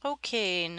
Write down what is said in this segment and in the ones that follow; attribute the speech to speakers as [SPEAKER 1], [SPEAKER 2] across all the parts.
[SPEAKER 1] Okay,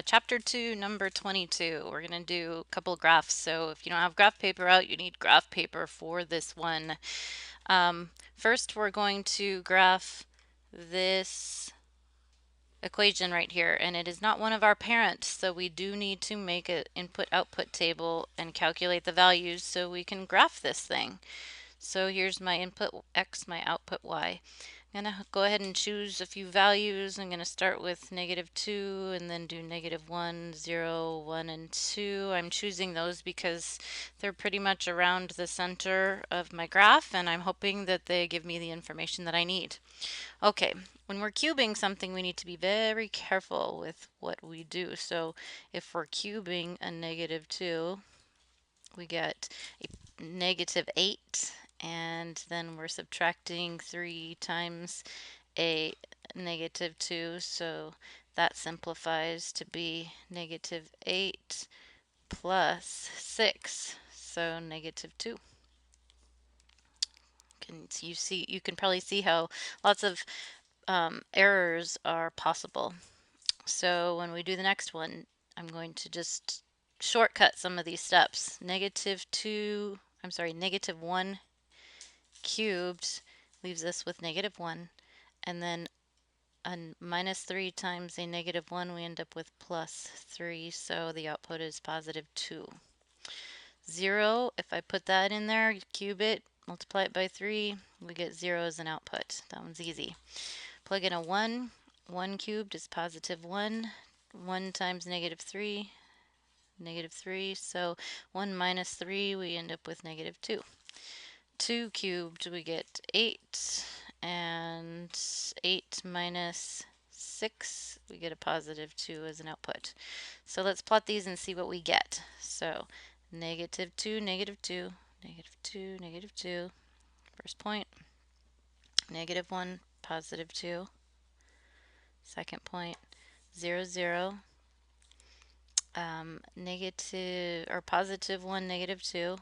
[SPEAKER 1] chapter 2, number 22. We're going to do a couple graphs. So if you don't have graph paper out, you need graph paper for this one. First, we're going to graph this equation right here, and it is not one of our parents, so we do need to make an input-output table and calculate the values so we can graph this thing. So here's my input x, my output y. I'm going to go ahead and choose a few values. I'm going to start with -2 and then do -1, 0, 1, and 2. I'm choosing those because they're pretty much around the center of my graph, and I'm hoping that they give me the information that I need. Okay, when we're cubing something, we need to be very careful with what we do. So if we're cubing a -2, we get a -8, and then we're subtracting 3 times a -2, so that simplifies to be -8 plus 6, so -2. You can probably see how lots of errors are possible. So when we do the next one, I'm going to just shortcut some of these steps. -1 cubed leaves us with -1, and then a -3 times a -1, we end up with +3, so the output is +2. 0, if I put that in there, cube it, multiply it by 3, we get 0 as an output. That one's easy. Plug in a 1. 1 cubed is +1. 1 times -3, -3. So 1 minus 3, we end up with -2. 2 cubed, we get 8. And 8 minus 6, we get a +2 as an output. So let's plot these and see what we get. So -2, -2, -2, -2. First point, -1, +2. Second point, 0, 0, negative or +1, -2,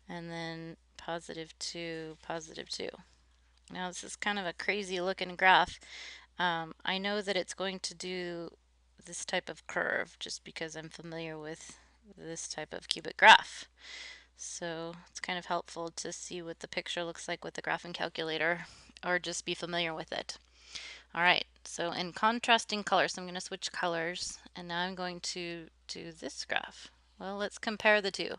[SPEAKER 1] and then +2, +2. Now this is kind of a crazy looking graph. I know that it's going to do this type of curve just because I'm familiar with this type of cubic graph. So it's kind of helpful to see what the picture looks like with the graphing calculator, or just be familiar with it. All right, so in contrasting colors, I'm going to switch colors, and now I'm going to do this graph. Well, let's compare the two.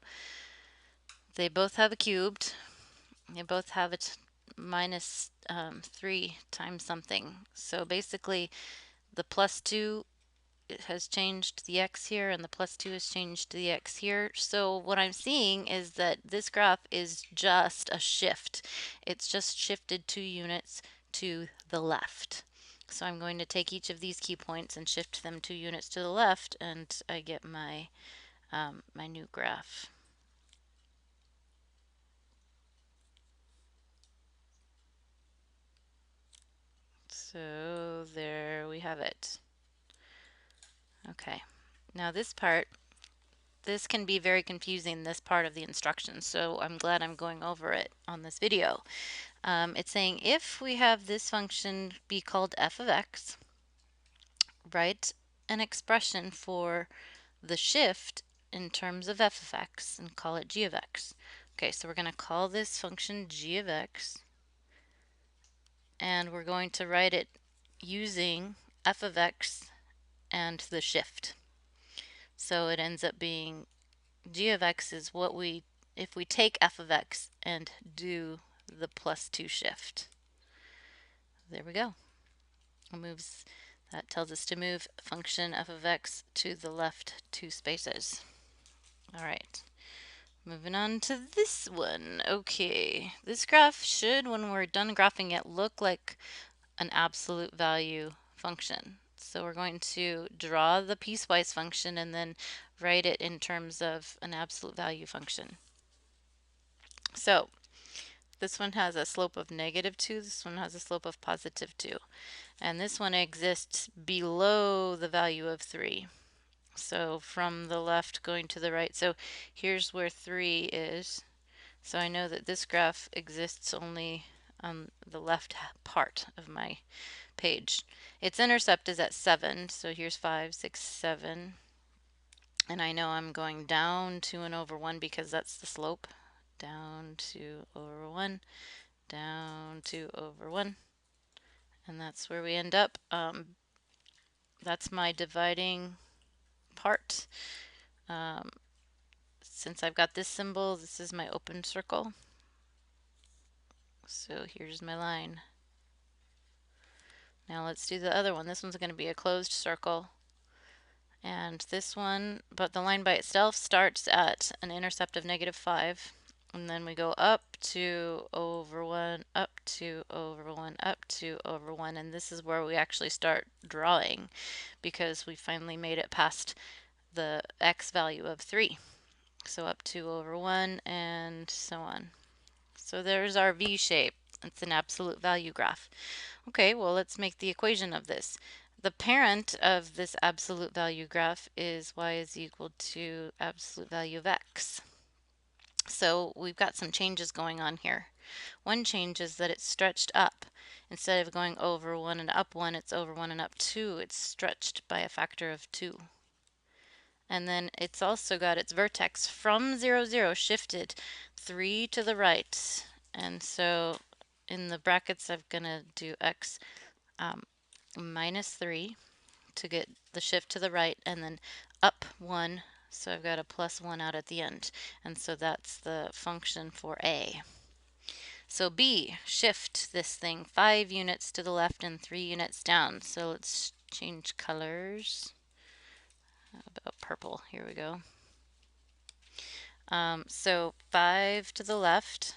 [SPEAKER 1] They both have a cubed. They both have a -3 times something. So basically, the +2 has changed the x here, and the +2 has changed the x here. So what I'm seeing is that this graph is just a shift. It's just shifted 2 units to the left. So I'm going to take each of these key points and shift them 2 units to the left, and I get my my new graph. So there we have it. Okay, now this part, this can be very confusing, this part of the instructions, so I'm glad I'm going over it on this video. It's saying if we have this function be called f of x, write an expression for the shift in terms of f of x and call it g of x. Okay, so we're going to call this function g of x, and we're going to write it using f of x and the shift. So it ends up being g of x is what we, if we take f of x and do the +2 shift. There we go. It moves, that tells us to move function f of x to the left 2 spaces. All right, moving on to this one. Okay, this graph should, when we're done graphing it, look like an absolute value function. So we're going to draw the piecewise function and then write it in terms of an absolute value function. So this one has a slope of -2, this one has a slope of +2, and this one exists below the value of 3. So from the left going to the right, so here's where 3 is. So I know that this graph exists only on the left part of my page. Its intercept is at 7, so here's 5, 6, 7. And I know I'm going down 2 and over 1 because that's the slope. Down 2 over 1, down 2 over 1. And that's where we end up. That's my dividing part. Since I've got this symbol, this is my open circle. So here's my line. Now let's do the other one. This one's going to be a closed circle. And this one, but the line by itself starts at an intercept of -5. And then we go up 2 over 1, up 2 over 1, up 2 over 1. And this is where we actually start drawing because we finally made it past the x value of 3. So up 2 over 1 and so on. So there's our V shape. It's an absolute value graph. Okay, well, let's make the equation of this. The parent of this absolute value graph is y is equal to absolute value of x. So we've got some changes going on here. One change is that it's stretched up. Instead of going over 1 and up 1, it's over 1 and up 2. It's stretched by a factor of 2. And then it's also got its vertex from 0, 0 shifted 3 to the right. And so in the brackets, I'm going to do x minus 3 to get the shift to the right, and then up 1. So I've got a plus 1 out at the end. And so that's the function for A. So B, shift this thing 5 units to the left and 3 units down. So let's change colors. How about purple? Here we go. So 5 to the left,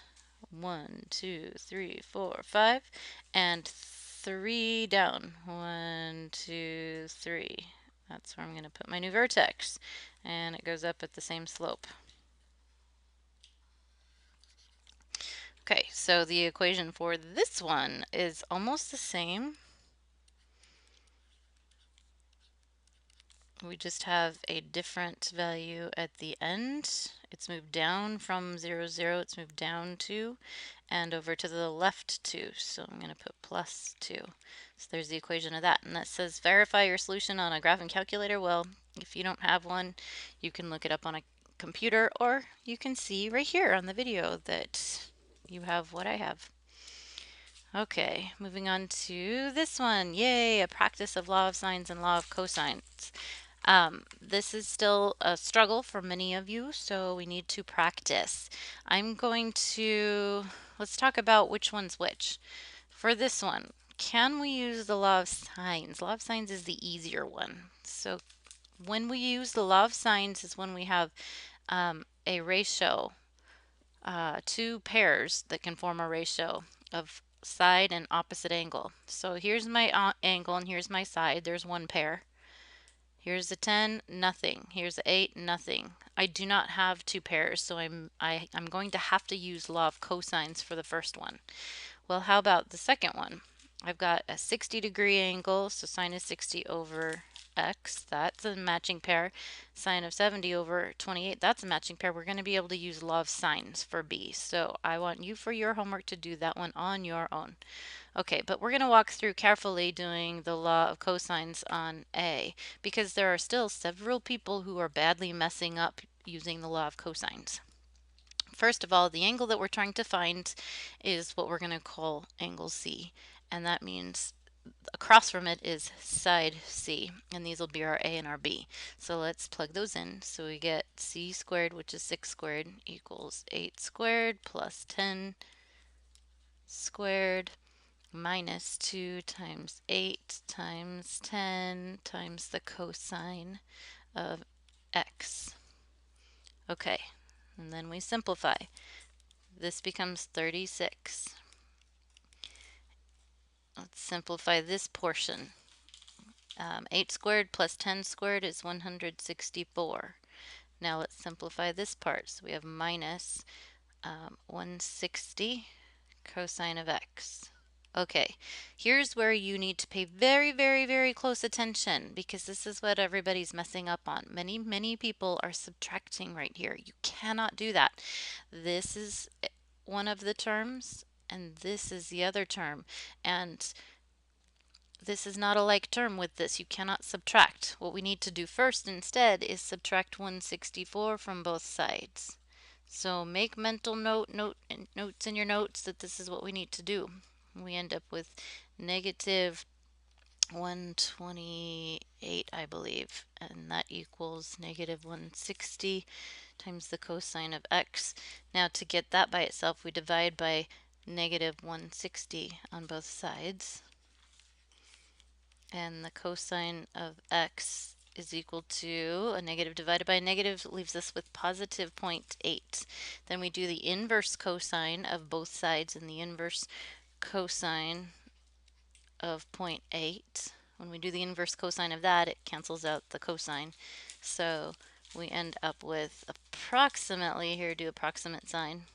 [SPEAKER 1] 1, 2, 3, 4, 5, and 3 down, 1, 2, 3. That's where I'm going to put my new vertex, and it goes up at the same slope. Okay, so the equation for this one is almost the same. We just have a different value at the end. It's moved down from 0, 0, it's moved down 2, and over to the left 2. So I'm going to put plus 2. So there's the equation of that. And that says verify your solution on a graphing calculator. Well, if you don't have one, you can look it up on a computer, or you can see right here on the video that you have what I have. Okay, moving on to this one. Yay, a practice of law of sines and law of cosines. This is still a struggle for many of you, so we need to practice. Let's talk about which one's which. For this one, can we use the law of sines? Law of sines is the easier one. So when we use the law of sines is when we have a ratio, 2 pairs that can form a ratio of side and opposite angle. So here's my angle and here's my side. There's one pair. Here's a 10, nothing. Here's a 8, nothing. I do not have 2 pairs, so I'm going to have to use law of cosines for the first one. Well, how about the second one? I've got a 60-degree angle, so sine of 60 over x, that's a matching pair. Sine of 70 over 28, that's a matching pair. We're going to be able to use law of sines for B. So I want you for your homework to do that one on your own. Okay, but we're going to walk through carefully doing the law of cosines on A, because there are still several people who are badly messing up using the law of cosines. First of all, the angle that we're trying to find is what we're going to call angle C, and that means across from it is side C, and these will be our A and our B. So let's plug those in. So we get C squared, which is 6 squared, equals 8 squared plus 10 squared minus 2 times 8 times 10 times the cosine of x. Okay, and then we simplify. This becomes 36. Let's simplify this portion. 8 squared plus 10 squared is 164. Now let's simplify this part. So we have minus 160 cosine of x. Okay, here's where you need to pay very, very, very close attention, because this is what everybody's messing up on. Many people are subtracting right here. You cannot do that. This is one of the terms, and this is the other term. And this is not a like term with this. You cannot subtract. What we need to do first instead is subtract 164 from both sides. So make mental notes in your notes that this is what we need to do. We end up with negative 128, I believe, and that equals negative 160 times the cosine of x. Now to get that by itself, we divide by negative 160 on both sides. And the cosine of x is equal to a negative divided by a negative leaves us with positive 0.8. Then we do the inverse cosine of both sides, and the inverse cosine of 0.8. When we do the inverse cosine of that, it cancels out the cosine. So we end up with approximately, here do approximate sign,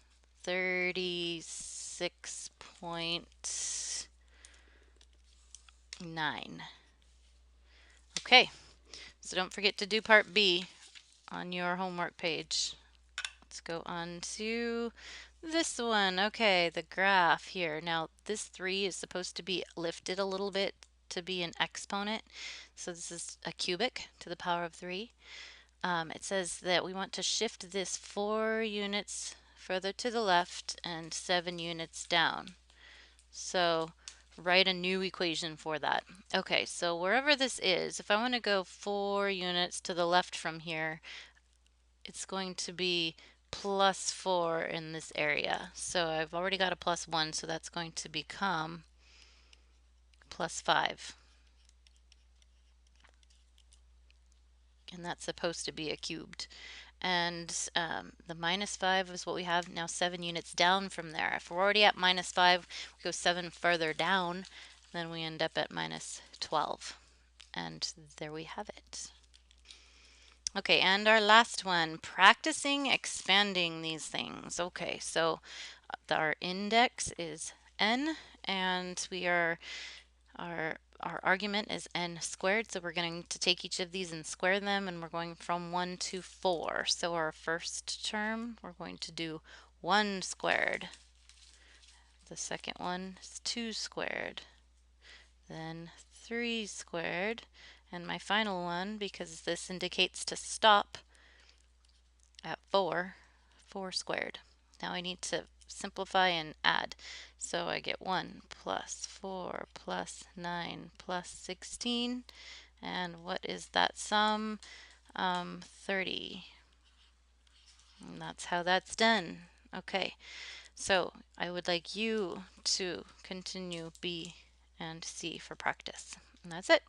[SPEAKER 1] 36.9. Okay, so don't forget to do part B on your homework page. Let's go on to this one. Okay, the graph here. Now this 3 is supposed to be lifted a little bit to be an exponent. So this is a cubic to the power of 3. It says that we want to shift this 4 units further to the left and 7 units down. So write a new equation for that. Okay, so wherever this is, if I want to go 4 units to the left from here, it's going to be plus 4 in this area. So I've already got a plus 1, so that's going to become plus 5. And that's supposed to be a cubed. And the minus 5 is what we have now, 7 units down from there. If we're already at minus 5, we go 7 further down, then we end up at minus 12. And there we have it. Okay, and our last one, practicing expanding these things. Okay, so our index is n, and our argument is n squared, so we're going to take each of these and square them, and we're going from 1 to 4. So our first term, we're going to do 1 squared. The second one is 2 squared. Then 3 squared. And my final one, because this indicates to stop at 4, 4 squared. Now I need to simplify and add. So I get 1 plus 4 plus 9 plus 16. And what is that sum? 30. And that's how that's done. Okay, so I would like you to continue B and C for practice. And that's it.